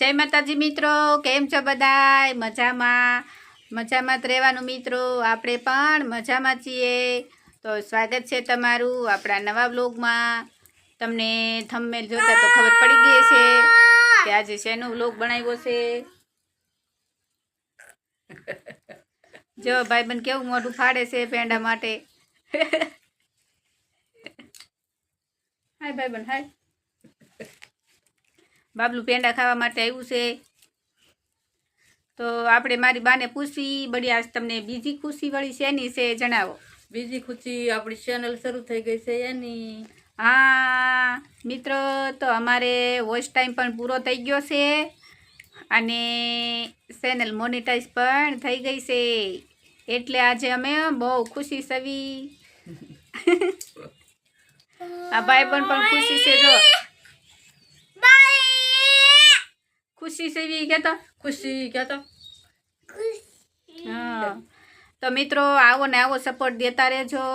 જય માતાજી મિત્રો, કેમ છો બધાય? મજામાં મજામાં જ રહેવાનું મિત્રો. આપણે પણ મજામાં છીએ. તો સ્વાગત છે તમારું આપણા નવા વ્લોગમાં. તમને થંબનેલ જોતા તો ખબર પડી ગઈ છે કે આજે શેનો વ્લોગ બનાવ્યો છે. જો ભાઈબંધ કેવું મોઢું ફાડે છે પેંડા માટે. હાય ભાઈબંધ હાય. બાબલું પેંડા ખાવા માટે આવ્યું છે. તો આપણે મારી બાને પૂછી બળી આજ તમને બીજી ખુશી વળી શેની છે જણાવો. બીજી ખુશી આપણી ચેનલ શરૂ થઈ ગઈ છે એની. હા મિત્રો, તો અમારે વોચ ટાઈમ પણ પૂરો થઈ ગયો છે અને ચેનલ મોનેટાઈઝ પણ થઈ ગઈ છે. એટલે આજે અમે બહુ ખુશી છવી. આ ભાઈ પણ ખુશી છે. જો ખુશી છવી કહેતો હા. તો મિત્રો આવો ને આવો સપોર્ટ દેતા રહેજો.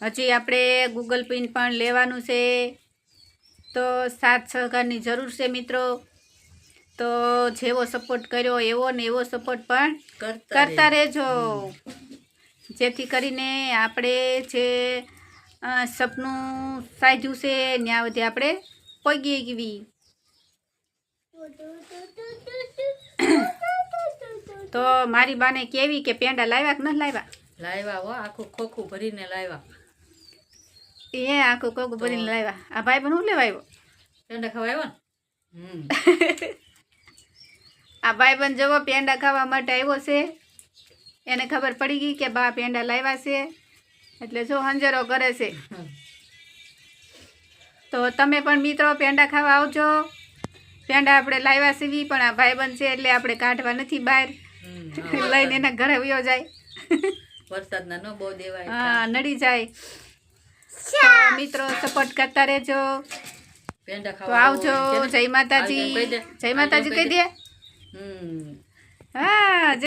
હજી આપણે ગૂગલ પિન પણ લેવાનું છે, તો સાથ સહકારની જરૂર છે મિત્રો. તો જેવો સપોર્ટ કર્યો એવો ને એવો સપોર્ટ પણ કરતા રહેજો, જેથી કરીને આપણે જે સપનું સાધ્યું છે ત્યાં સુધી આપણે પગી ગવી. તો મારી બાને કેવી કે પેંડા લાવ્યા કે ન લાવ્યા? લાવ્યા હો, આખું ખોખું ભરીને લાવ્યા. એ આખું ખોખું ભરીને લાવ્યા. આ ભાઈ પણ શું લેવા આવ્યો? પેંડા ખાવા આવ્યો ને. આ ભાઈ પણ જવો પેંડા ખાવા માટે આવ્યો છે. એને ખબર પડી ગઈ કે બા પેંડા લાવ્યા છે, એટલે જો હંજરો કરે છે. તો તમે પણ મિત્રો પેંડા ખાવા આવજો. પેંડા આપણે લાવ્યા સીવી, પણ આ ભાઈબંધ છે એટલે આપણે કાઢવા નથી બહાર. લઈને એના ઘરે વયો જાય. વરસાદના ન બહુ દેવાય. હા, નડી જાય. તો મિત્રો સપોર્ટ કરતા રહેજો. પેંડા તો ખાવા આવજો. જય માતાજી. જય માતાજી કહી દે. હા.